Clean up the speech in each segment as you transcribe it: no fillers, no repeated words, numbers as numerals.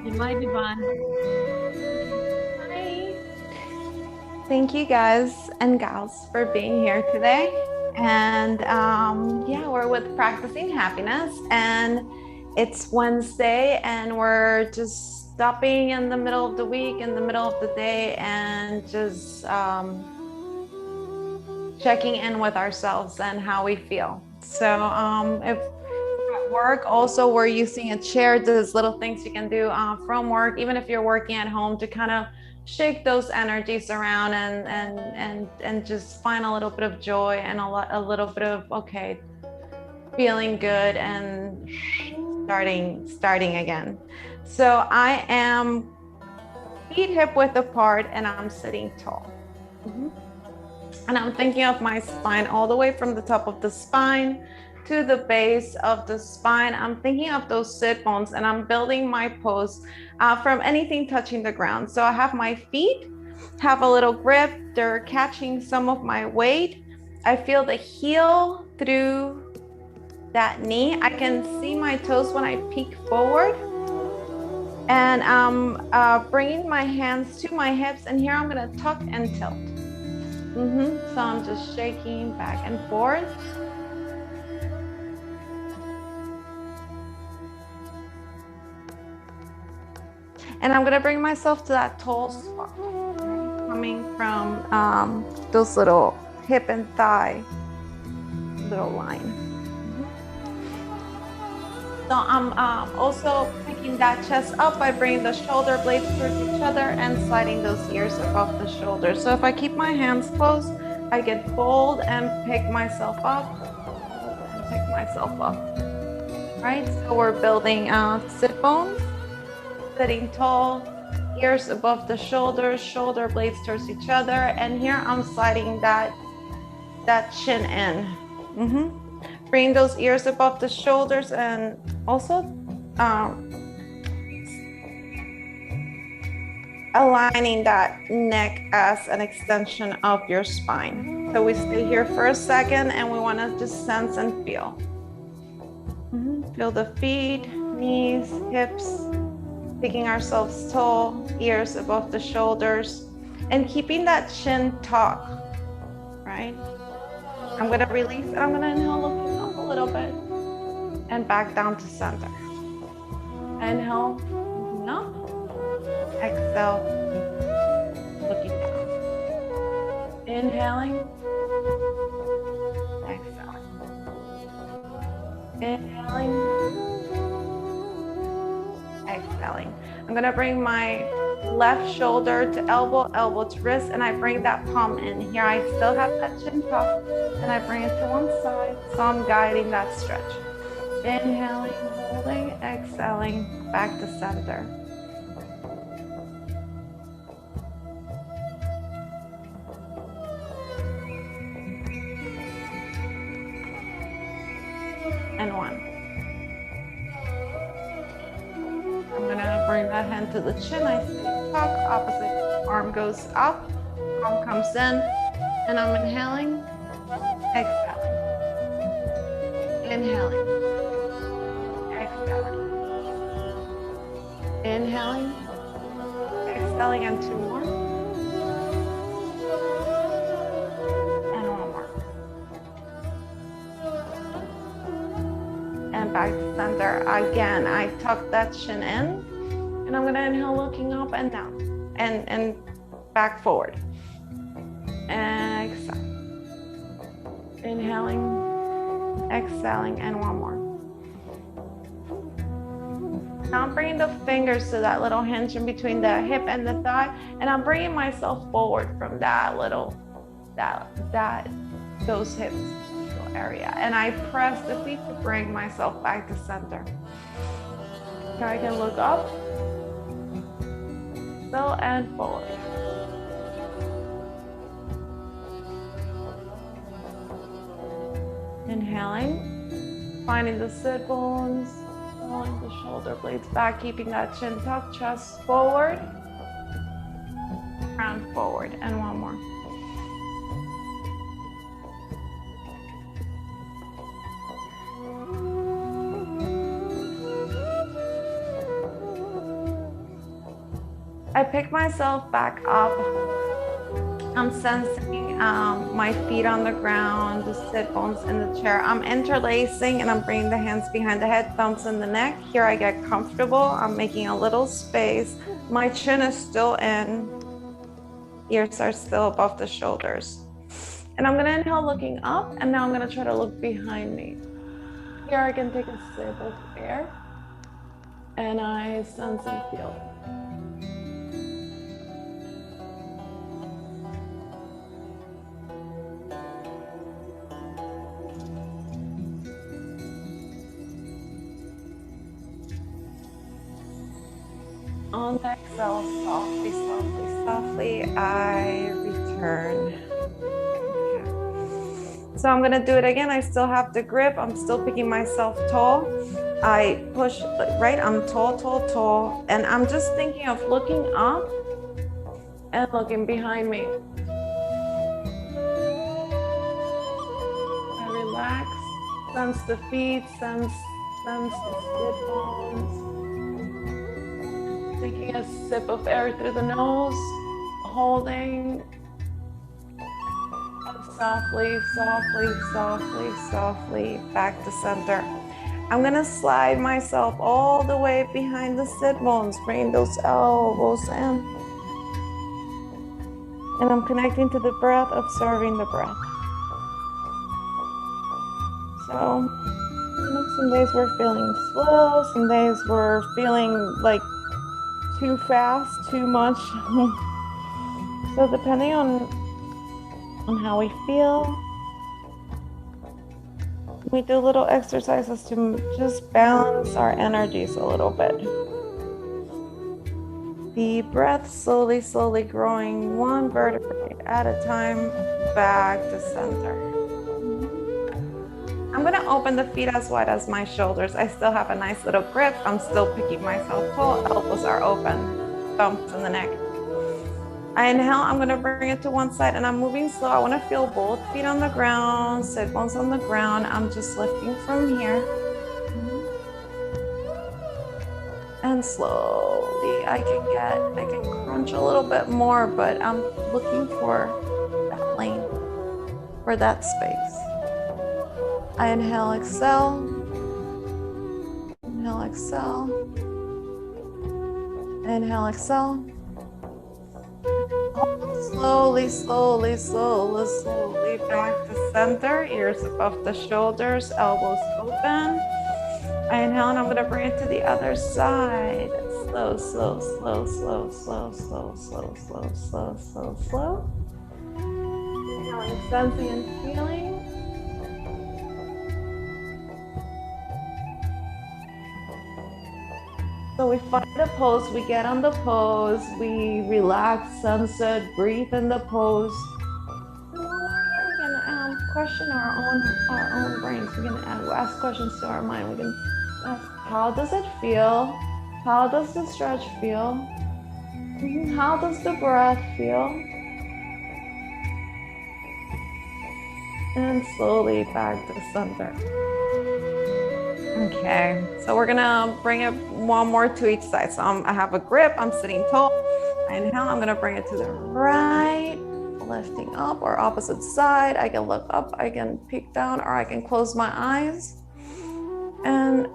You might, Yvonne. Hi. Thank you guys and gals for being here today. And yeah, we're with Practicing Happiness, and it's Wednesday, and we're just stopping in the middle of the week, in the middle of the day, and just checking in with ourselves and how we feel. So if at work, also we're using a chair. There's little things you can do from work, even if you're working at home, to kind of shake those energies around and just find a little bit of joy and a little bit of okay, feeling good and starting again. So I am feet hip width apart and I'm sitting tall. Mhm. And I'm thinking of my spine all the way from the top of the spine to the base of the spine. I'm thinking of those sit bones and I'm building my pose from anything touching the ground. So I have my feet have a little grip. They're catching some of my weight. I feel the heel through that knee. I can see my toes when I peek forward. And I'm bringing my hands to my hips. And here I'm going to tuck and tilt. So I'm just shaking back and forth. And I'm gonna bring myself to that tall spot, coming from those little hip and thigh little line. So I'm also picking that chest up by bringing the shoulder blades towards each other and sliding those ears above the shoulders. So if I keep my hands closed, I get fold and pick myself up, and pick myself up. Right, so we're building sit bones, sitting tall, ears above the shoulders, shoulder blades towards each other. And here I'm sliding that chin in. Bring those ears above the shoulders and also aligning that neck as an extension of your spine. So we stay here for a second and we want to just sense and feel. Feel the feet, knees, hips, picking ourselves tall, ears above the shoulders, and keeping that chin tuck, right? I'm going to release and I'm going to inhale, looking up a little bit, and back down to center. Inhale, looking up. Exhale, looking down. Inhaling, exhaling. Inhaling, exhaling. I'm going to bring my left shoulder to elbow, elbow to wrist, and I bring that palm in. Here I still have that chin tuck, and I bring it to one side, so I'm guiding that stretch. Inhaling, holding, exhaling, back to center. And one. I'm gonna bring that hand to the chin. I stay tuck, opposite arm goes up, palm comes in, and I'm inhaling, exhaling. Inhaling, exhaling. Inhaling, exhaling, and two more. And one more. And back to center. Again, I tuck that chin in, and I'm gonna inhale, looking up and down, and back forward. Exhale. Inhaling, exhaling, and one more. Now I'm bringing the fingers to that little hinge in between the hip and the thigh, and I'm bringing myself forward from that little, those hips area. And I press the feet to bring myself back to center. Here I can look up, so, and forward. Inhaling, finding the sit bones, pulling the shoulder blades back, keeping that chin tucked, chest forward, crown forward, and one more. I pick myself back up. I'm sensing my feet on the ground, the sit bones in the chair. I'm interlacing and I'm bringing the hands behind the head, thumbs in the neck. Here I get comfortable. I'm making a little space. My chin is still in. Ears are still above the shoulders. And I'm gonna inhale looking up, and now I'm gonna try to look behind me. Here I can take a sip of air and I sense and feel. On the exhale, softly, softly, softly, I return. Okay. So I'm gonna do it again. I still have the grip. I'm still picking myself tall. I push, right? I'm tall, tall, tall. And I'm just thinking of looking up and looking behind me. I relax, sense the feet, sense the sit bones. Taking a sip of air through the nose, holding, and softly, softly, softly, softly back to center. I'm gonna slide myself all the way behind the sit bones, bring those elbows in. And I'm connecting to the breath, observing the breath. So, some days we're feeling slow, some days we're feeling like too fast, too much. So depending on how we feel, we do little exercises to just balance our energies a little bit. The breath slowly, slowly growing one vertebrae at a time back to center. I'm gonna open the feet as wide as my shoulders. I still have a nice little grip. I'm still picking myself tall. Elbows are open, thumbs in the neck. I inhale, I'm gonna bring it to one side and I'm moving slow. I wanna feel both feet on the ground, sit bones on the ground. I'm just lifting from here. And slowly I can crunch a little bit more, but I'm looking for that lane, for that space. I inhale, exhale. Inhale, exhale. Inhale, exhale. Slowly, slowly, slowly, slowly back to center. Ears above the shoulders, elbows open. I inhale and I'm gonna bring it to the other side. Slow, slow, slow, slow, slow, slow, slow, slow, slow, slow, slow. Inhaling, sensing and feeling. So we find the pose, we get on the pose, we relax, sunset, breathe in the pose. And while we're here, we can question our own brains. We can ask questions to our mind. We can ask, how does it feel? How does the stretch feel? How does the breath feel? And slowly back to the center. Okay, so we're gonna bring it one more to each side. So I have a grip, I'm sitting tall. I inhale, I'm gonna bring it to the right, lifting up, or opposite side. I can look up, I can peek down, or I can close my eyes. And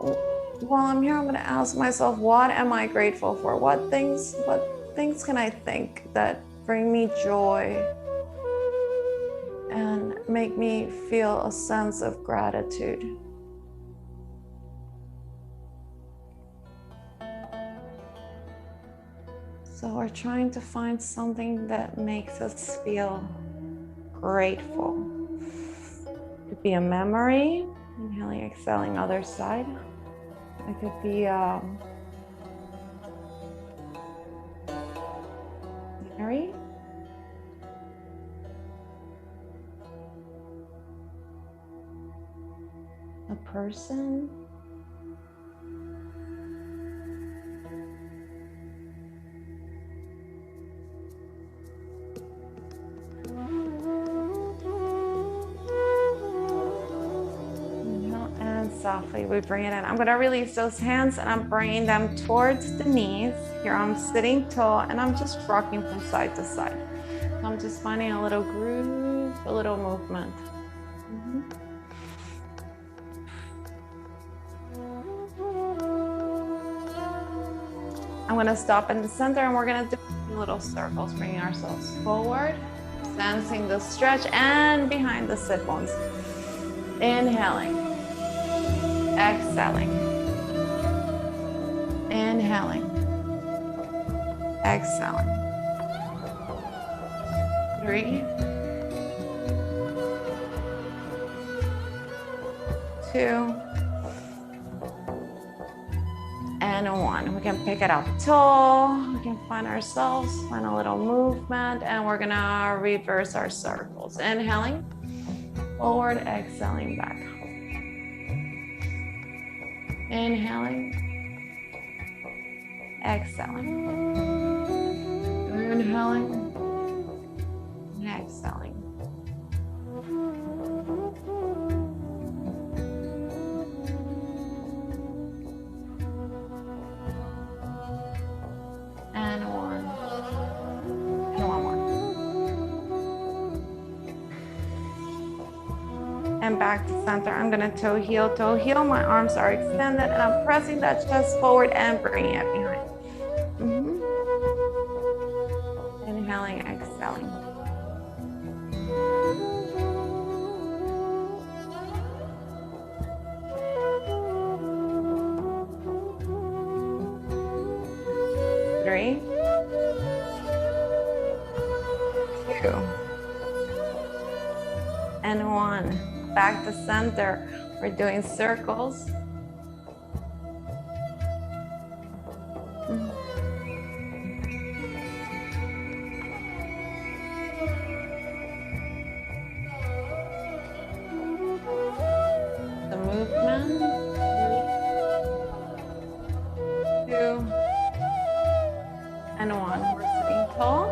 while I'm here, I'm gonna ask myself, what am I grateful for? What things can I think that bring me joy and make me feel a sense of gratitude? So we're trying to find something that makes us feel grateful. It could be a memory, inhaling, exhaling, other side. It could be memory. A person. softly we bring it in. I'm gonna release those hands and I'm bringing them towards the knees. Here I'm sitting tall and I'm just rocking from side to side. So I'm just finding a little groove, a little movement. I'm gonna stop in the center and we're gonna do little circles, bringing ourselves forward, sensing the stretch and behind the sit bones. Inhaling, exhaling, inhaling, exhaling. 3, 2, and 1. We can pick it up tall. We can find ourselves, find a little movement, and we're gonna reverse our circles. Inhaling, forward, exhaling back. Inhaling, exhaling. Inhaling, exhaling. And 1. And 1 more. And back to center. I'm gonna toe heel, toe heel. My arms are extended and I'm pressing that chest forward and bringing it behind. Inhaling, exhaling. Three, 2, and 1. Back to center. We're doing circles. The movement. 2, and 1. We're sitting tall.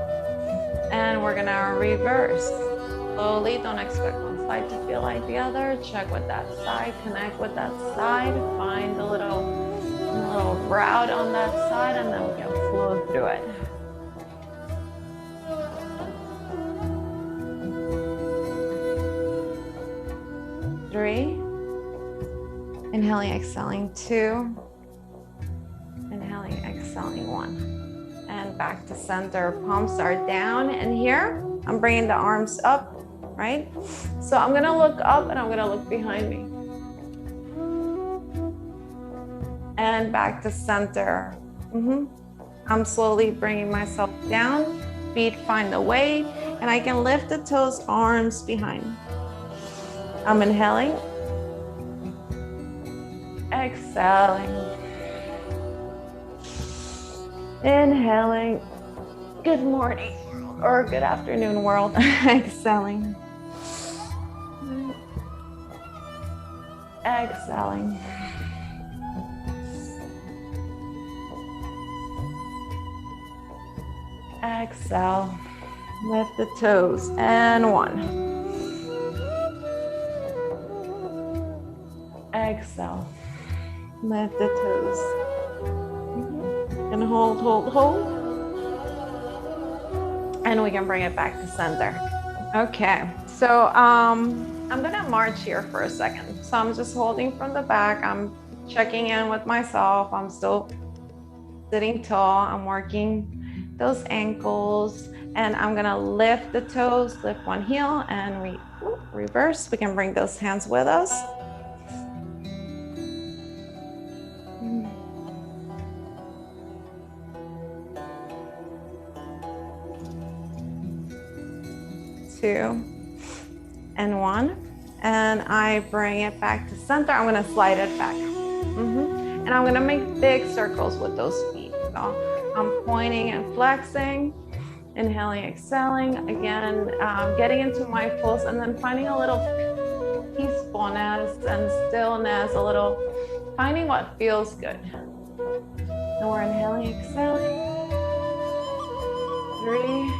And we're gonna reverse. Slowly, don't expect one side to feel like the other. Check with that side, connect with that side, find a little route on that side, and then we can flow through it. 3, inhaling, exhaling. 2, inhaling, exhaling. 1. And back to center. Palms are down, and here I'm bringing the arms up. Right? So I'm gonna look up and I'm gonna look behind me. And back to center. I'm slowly bringing myself down. Feet find the weight, and I can lift the toes, arms behind. I'm inhaling. Exhaling. Inhaling. Good morning or good afternoon, world. Exhaling. Exhaling. Exhale. Lift the toes. And 1. Exhale. Lift the toes. And hold, hold, hold. And we can bring it back to center. Okay, so I'm gonna march here for a second. So I'm just holding from the back. I'm checking in with myself. I'm still sitting tall. I'm working those ankles, and I'm gonna lift the toes, lift one heel, and reverse. We can bring those hands with us. Two, and 1, and I bring it back to center. I'm gonna slide it back, and I'm gonna make big circles with those feet. So I'm pointing and flexing, inhaling, exhaling, again, getting into mindfulness, and then finding a little peacefulness and stillness, finding what feels good. And we're inhaling, exhaling. 3,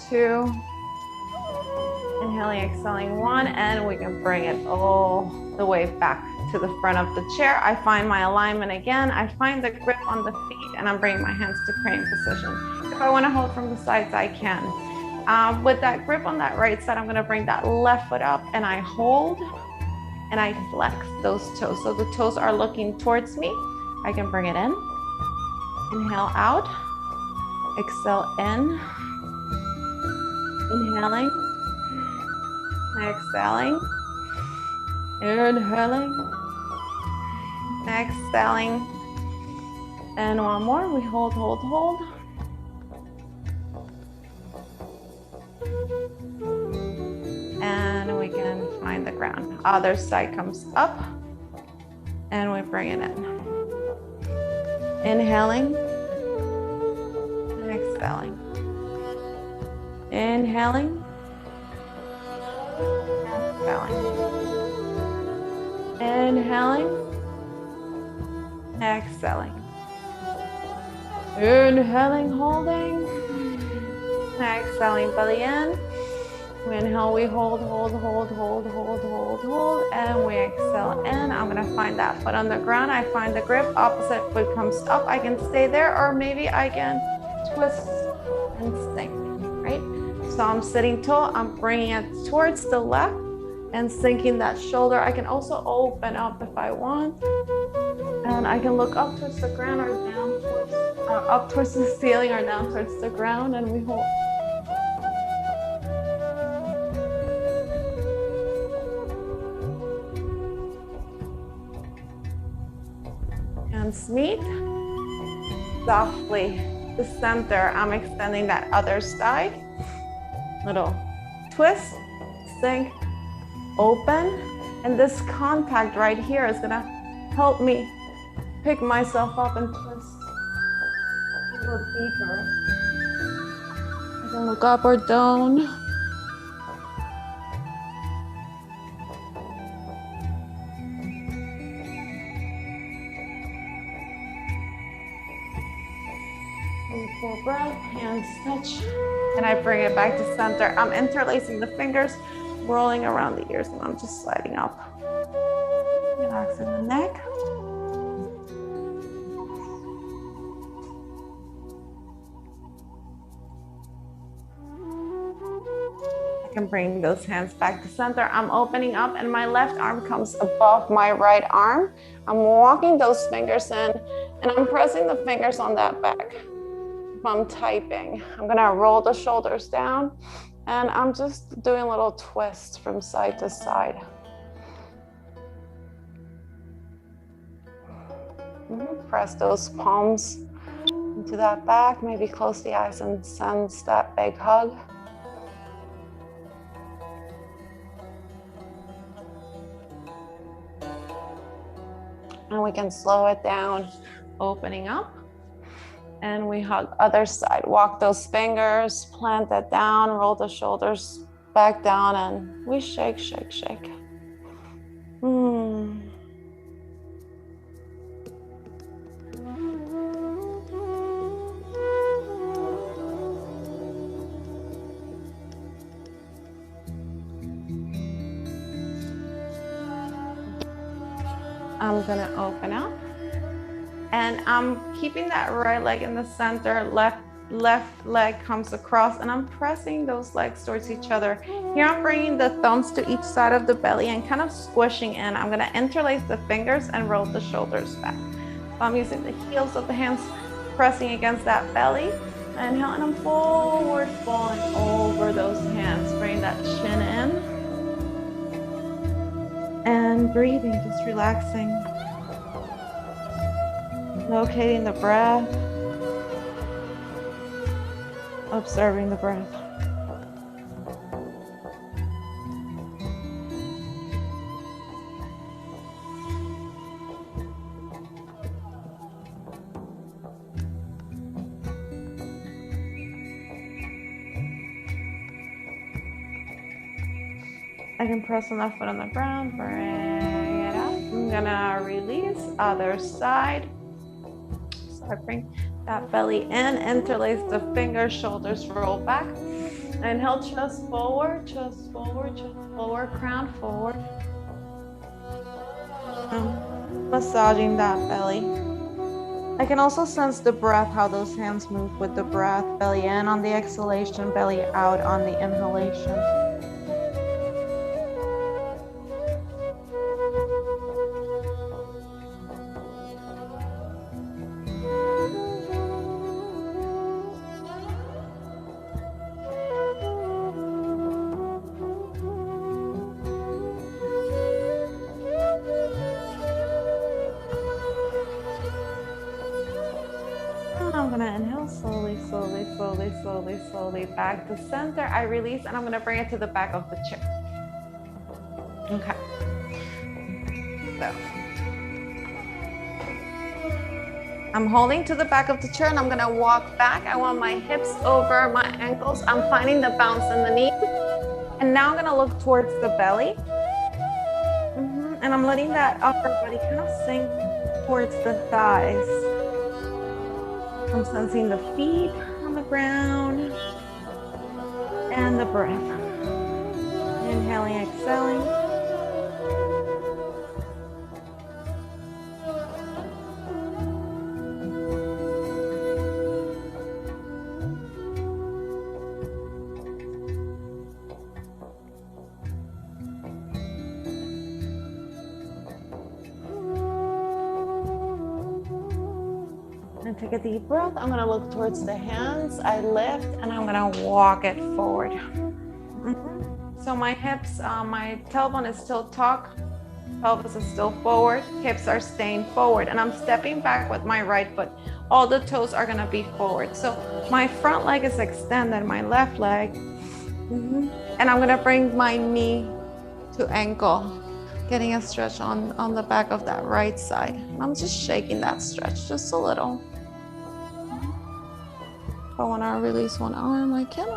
2, Inhaling, exhaling 1, and we can bring it all the way back to the front of the chair. I find my alignment again. I find the grip on the feet, and I'm bringing my hands to crane position. If I want to hold from the sides, I can. With that grip on that right side, I'm going to bring that left foot up, and I hold, and I flex those toes. So the toes are looking towards me. I can bring it in. Inhale out. Exhale in. Inhaling. Exhaling. Inhaling. Exhaling. And one more. We hold, hold, hold. And we can find the ground. Other side comes up. And we bring it in. Inhaling. Exhaling. Inhaling. Exhaling. Inhaling. Exhaling. Inhaling, holding. Exhaling, belly in. We inhale, we hold, hold, hold, hold, hold, hold, hold, and we exhale in. I'm gonna find that foot on the ground. I find the grip, opposite foot comes up. I can stay there, or maybe I can twist and sink, right? So I'm sitting tall, I'm bringing it towards the left and sinking that shoulder. I can also open up if I want. And I can look up towards the ground or down towards, up towards the ceiling or down towards the ground, and we hold. Hands meet. Softly to center, I'm extending that other side. Little twist, sink, open. And this contact right here is gonna help me pick myself up and twist a little deeper. I can look up or down. Full breath, hands touch, and I bring it back to center. I'm interlacing the fingers, rolling around the ears, and I'm just sliding up. Relaxing the neck. I can bring those hands back to center. I'm opening up, and my left arm comes above my right arm. I'm walking those fingers in, and I'm pressing the fingers on that back. I'm typing. I'm gonna roll the shoulders down, and I'm just doing a little twist from side to side. Press those palms into that back, maybe close the eyes and sense that big hug. And we can slow it down, opening up. And we hug other side. Walk those fingers, plant that down, roll the shoulders back down, and we shake, shake, shake. I'm gonna open up. And I'm keeping that right leg in the center, left leg comes across, and I'm pressing those legs towards each other. Here I'm bringing the thumbs to each side of the belly and kind of squishing in. I'm gonna interlace the fingers and roll the shoulders back. So I'm using the heels of the hands, pressing against that belly. Inhale, and I'm forward falling over those hands. Bring that chin in. And breathing, just relaxing. Locating the breath, observing the breath. I can press on that foot on the ground, bring it up. I'm gonna release, other side. I bring that belly in, interlace the fingers, shoulders roll back. Inhale, chest forward, chest forward, chest forward, crown forward. Massaging that belly. I can also sense the breath, how those hands move with the breath. Belly in on the exhalation, belly out on the inhalation. I'm gonna inhale slowly, slowly, slowly, slowly, slowly back to center. I release and I'm gonna bring it to the back of the chair. Okay. So I'm holding to the back of the chair and I'm gonna walk back. I want my hips over my ankles. I'm finding the bounce in the knee. And now I'm gonna look towards the belly. And I'm letting that upper body kind of sink towards the thighs. I'm sensing the feet on the ground and the breath. Inhaling, exhaling. And take a deep breath. I'm going to look towards the hands. I lift and I'm going to walk it forward. So my hips, my tailbone is still tucked. Pelvis is still forward. Hips are staying forward. And I'm stepping back with my right foot. All the toes are going to be forward. So my front leg is extended, my left leg. And I'm going to bring my knee to ankle. Getting a stretch on the back of that right side. I'm just shaking that stretch just a little. If I want to release one arm, I can.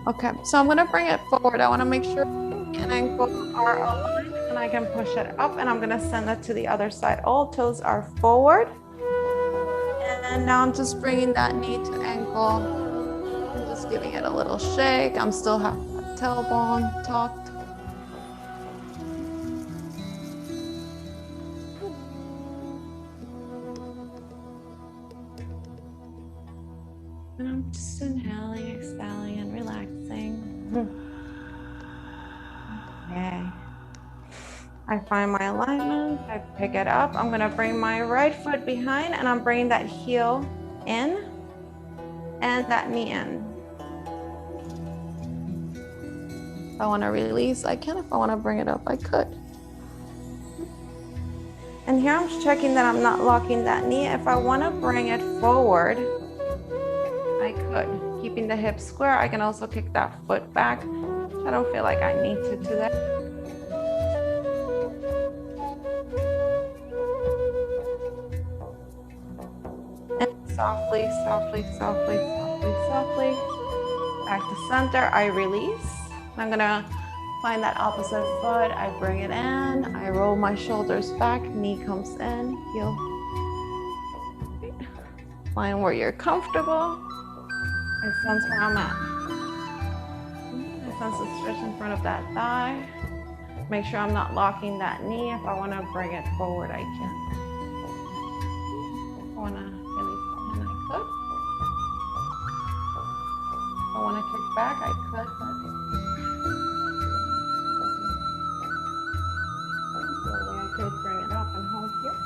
Okay, so I'm going to bring it forward. I want to make sure an ankle are aligned and I can push it up and I'm going to send it to the other side. All toes are forward. And now I'm just bringing that knee to ankle. I'm just giving it a little shake. I'm still having that tailbone tucked. And I'm just inhaling, exhaling, and relaxing. Okay. I find my alignment, I pick it up. I'm gonna bring my right foot behind and I'm bringing that heel in and that knee in. If I wanna release, I can. If I wanna bring it up, I could. And here I'm checking that I'm not locking that knee. If I wanna bring it forward, I could. Keeping the hips square, I can also kick that foot back. I don't feel like I need to do that. Softly, softly, softly, softly, softly. Back to center, I release. I'm gonna find that opposite foot. I bring it in. I roll my shoulders back. Knee comes in, heel. Find where you're comfortable. I sense where I'm at. I sense the stretch in front of that thigh. Make sure I'm not locking that knee. If I wanna bring it forward, I can. If I wanna If I want to kick back, I could, but slowly I could bring it up and hold here.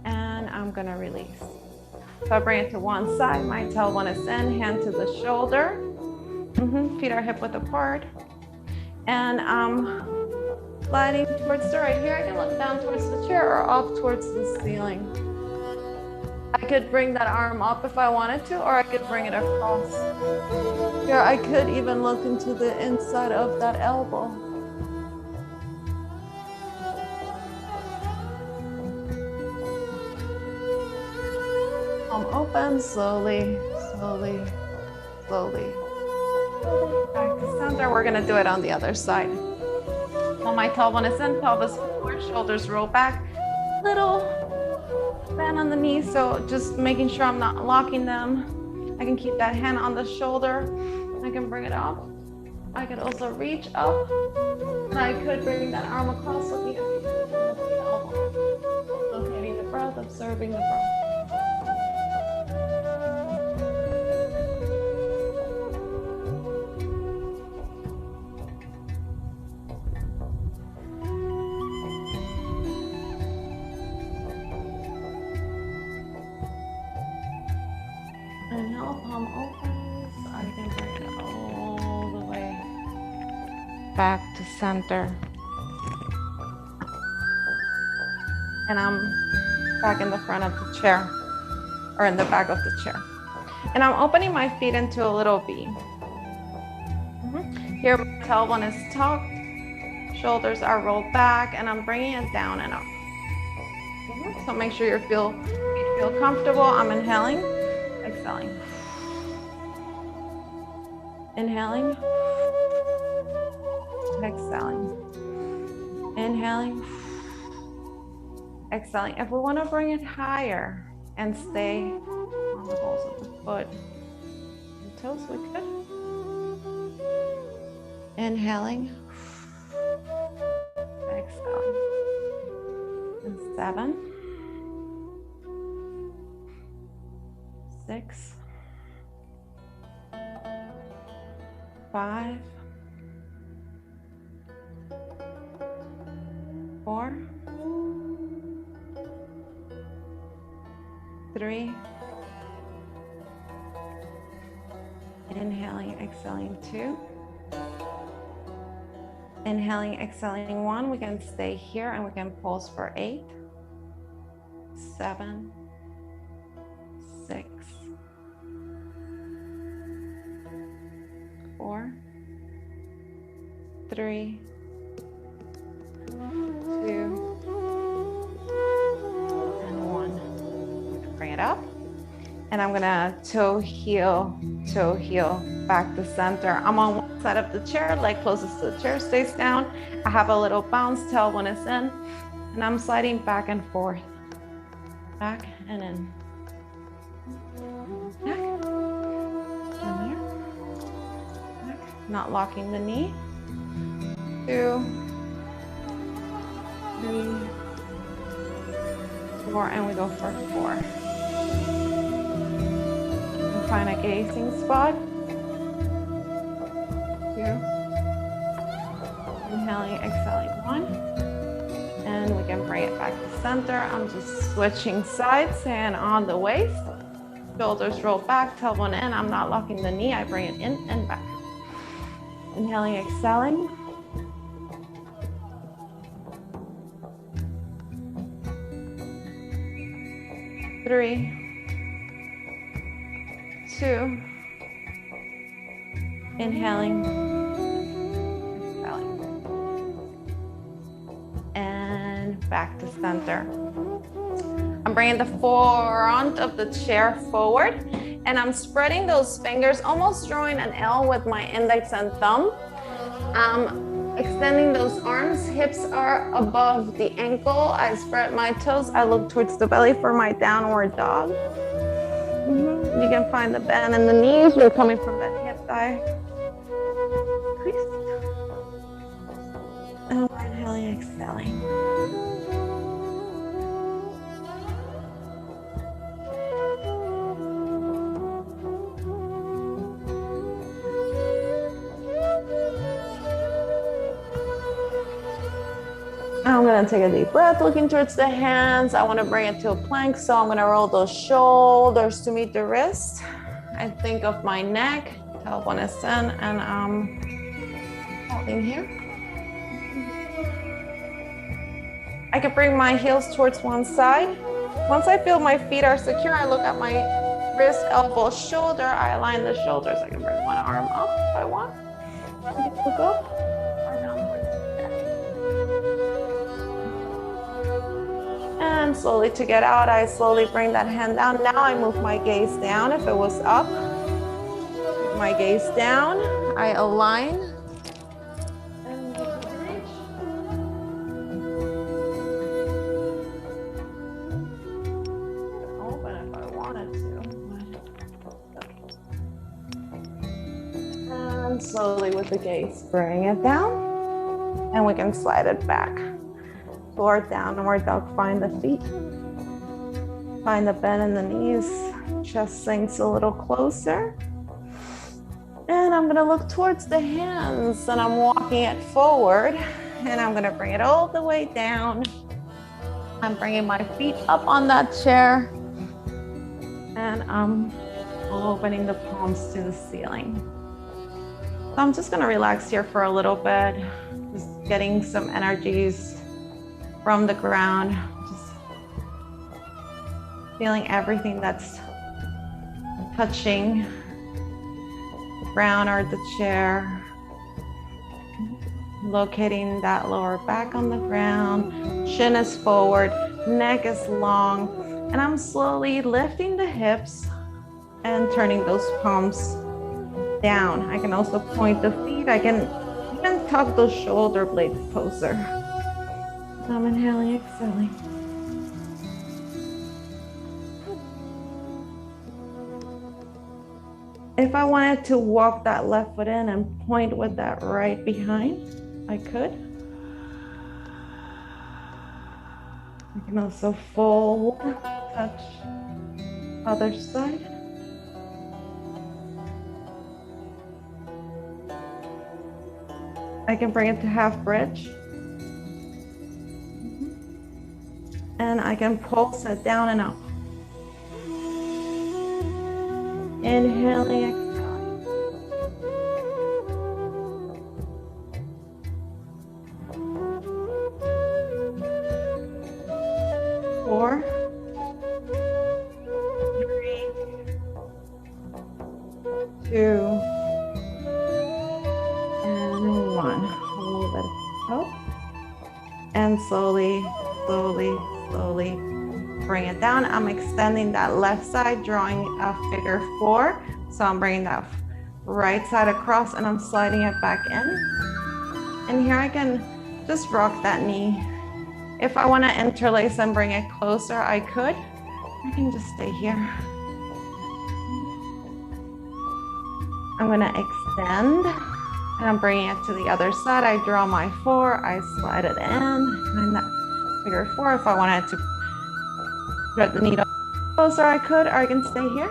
And I'm gonna release. So I bring it to one side, my tailbone is in, hand to the shoulder. Feet are hip width apart. And sliding towards the right. Here I can look down towards the chair or up towards the ceiling. I could bring that arm up if I wanted to, or I could bring it across. Here I could even look into the inside of that elbow. Palm open, slowly, slowly, slowly. Back to center. We're gonna do it on the other side. While my tailbone is in, pelvis forward, shoulders roll back. Little bend on the knees, so just making sure I'm not locking them. I can keep that hand on the shoulder. I can bring it up. I could also reach up. And I could bring that arm across, looking at the elbow. Locating the breath, observing the breath. Inhale, palm opens. I can bring it all the way back to center. And I'm back in the front of the chair, or in the back of the chair. And I'm opening my feet into a little V. Here, my tailbone is tucked, shoulders are rolled back, and I'm bringing it down and up. So make sure you feel comfortable. I'm inhaling, exhaling. Inhaling, exhaling. Inhaling, exhaling. If we want to bring it higher and stay on the balls of the foot and toes, we could. Inhaling, exhaling. And 7, 6, 5, 4, 3, inhaling, exhaling 2, inhaling, exhaling 1. We can stay here and we can pause for 8, 7, 6, 4, 3, 2, and 1. Bring it up. And I'm gonna toe heel, back to center. I'm on one side of the chair, leg closest to the chair stays down. I have a little bounce, tailbone is in, and I'm sliding back and forth. Back and in. Back. And here. Back. Not locking the knee. 2, 3, 4, and we go for 4. And find a gazing spot. 2. Inhaling, exhaling 1. And we can bring it back to center. I'm just switching sides, hand on the waist. Shoulders roll back, tailbone in. I'm not locking the knee. I bring it in and back. Inhaling, exhaling. 3, 2, inhaling, exhaling, and back to center. I'm bringing the front of the chair forward, and I'm spreading those fingers, almost drawing an L with my index and thumb. Extending those arms, hips are above the ankle. I spread my toes. I look towards the belly for my downward dog. You can find the bend in the knees. We're coming from that hip thigh. Crease. And we're inhaling, exhaling. I'm gonna take a deep breath, looking towards the hands. I wanna bring it to a plank, so I'm gonna roll those shoulders to meet the wrist. I think of my neck, tailbone is in, and I'm holding here. I can bring my heels towards one side. Once I feel my feet are secure, I look at my wrist, elbow, shoulder. I align the shoulders. I can bring one arm up if I want. I can look up or downward. And slowly to get out, I slowly bring that hand down. Now I move my gaze down. If it was up, my gaze down. I align. And reach. Open if I wanted to. And slowly with the gaze, bring it down. And we can slide it back toward downward dog. Find the feet. Find the bend in the knees. Chest sinks a little closer. And I'm gonna look towards the hands and I'm walking it forward. And I'm gonna bring it all the way down. I'm bringing my feet up on that chair. And I'm opening the palms to the ceiling. So I'm just gonna relax here for a little bit. Just getting some energies from the ground. Just feeling everything that's touching the ground or the chair. Locating that lower back on the ground. Chin is forward, neck is long. And I'm slowly lifting the hips and turning those palms down. I can also point the feet. I can even tuck those shoulder blades closer. So I'm inhaling, exhaling. If I wanted to walk that left foot in and point with that right behind, I could. I can also fold, touch other side. I can bring it to half bridge. And I can pulse it down and up. Inhaling, exhaling. 4, 3, 2, and 1. Hold it up. And slowly, slowly, slowly bring it down. I'm extending that left side, drawing a figure 4. So I'm bringing that right side across and I'm sliding it back in. And here I can just rock that knee. If I want to interlace and bring it closer, I could. I can just stay here. I'm going to extend and I'm bringing it to the other side. I draw my 4, I slide it in, and that figure 4. If I wanted to thread the needle closer, I could, or I can stay here.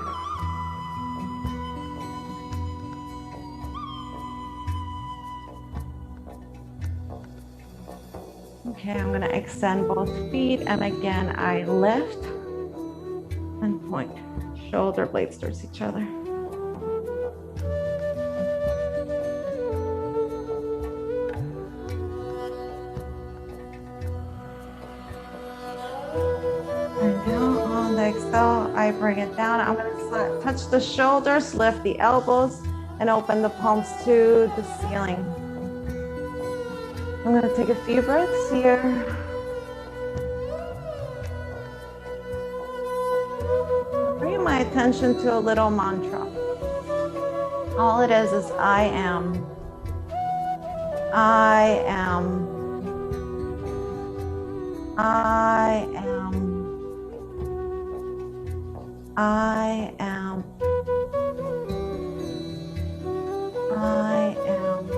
Okay, I'm going to extend both feet, and again, I lift and point. Shoulder blades towards each other. And now on the exhale, I bring it down. I'm going to touch the shoulders, lift the elbows, and open the palms to the ceiling. I'm going to take a few breaths here. Bring my attention to a little mantra. All it is I am. I am. I am. I am. I am.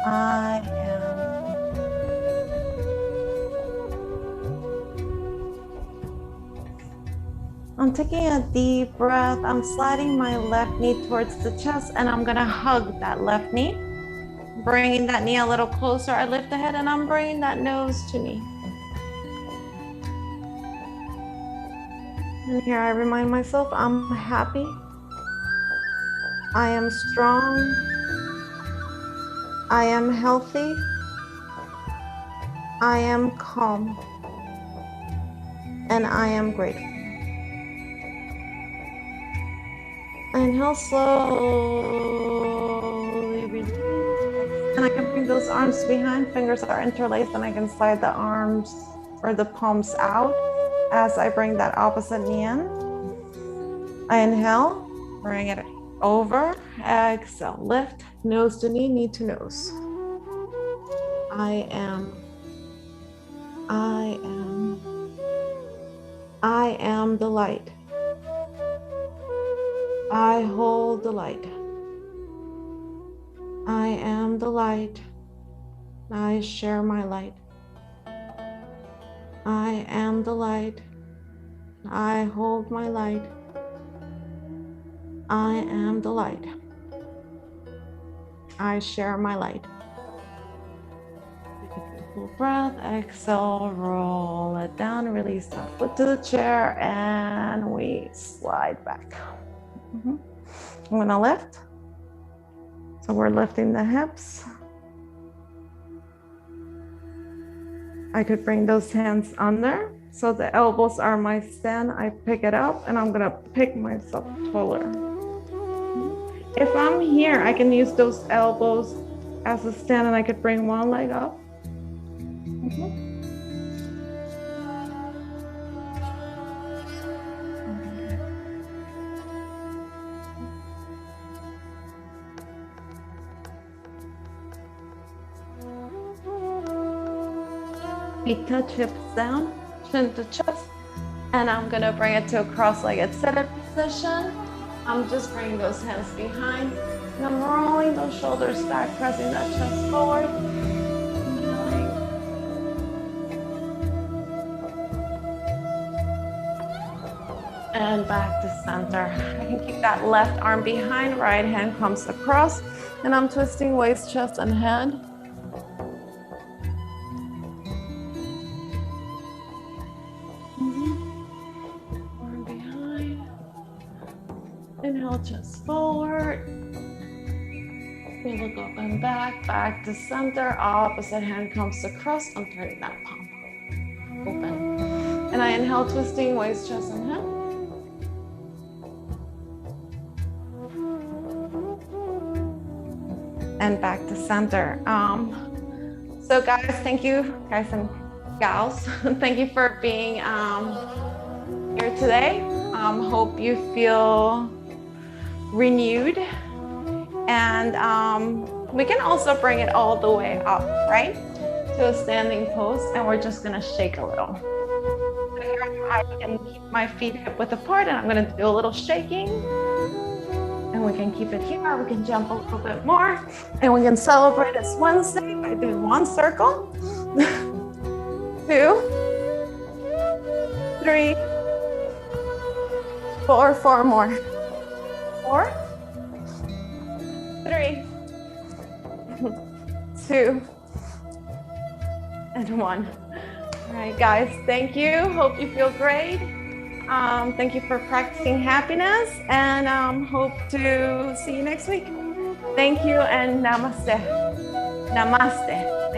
I am. I'm taking a deep breath. I'm sliding my left knee towards the chest and I'm gonna hug that left knee. Bringing that knee a little closer. I lift the head and I'm bringing that nose to me. And here I remind myself I'm happy. I am strong. I am healthy. I am calm. And I am grateful. Inhale slowly, release. And I can bring those arms behind, fingers are interlaced, and I can slide the arms or the palms out as I bring that opposite knee in. I inhale, Bring it over. Exhale. Lift. Nose to knee, knee to nose. I am the light. I hold the light. I am the light. I share my light. I am the light. I hold my light. I am the light. I share my light. Take a full breath. Exhale, roll it down. Release that foot to the chair and we slide back. I'm gonna lift. So we're lifting the hips. I could bring those hands under. So the elbows are my stand. I pick it up and I'm gonna pick myself taller. If I'm here, I can use those elbows as a stand and I could bring one leg up. Feet touch, hips down, chin to chest, and I'm gonna bring it to a cross-legged seated position. I'm just bringing those hands behind, and I'm rolling those shoulders back, pressing that chest forward. And back to center. I can keep that left arm behind, right hand comes across, and I'm twisting waist, chest, and head. Inhale, chest forward. We look up and back to center. Opposite hand comes across. I'm turning that palm open. And I inhale, twisting waist, chest, and head. And back to center. So guys, thank you, guys and gals. Thank you for being here today. Hope you feel renewed, and we can also bring it all the way up, right, to a standing pose, and we're just gonna shake a little. I can keep my feet hip width apart, and I'm gonna do a little shaking, and we can keep it here. We can jump a little bit more, and we can celebrate this Wednesday by doing one circle, 2, 3, 4, 4 more. 4, 3, 2, and 1. All right, guys, thank you. Hope you feel great. Thank you for practicing happiness, and hope to see you next week. Thank you, and namaste. Namaste.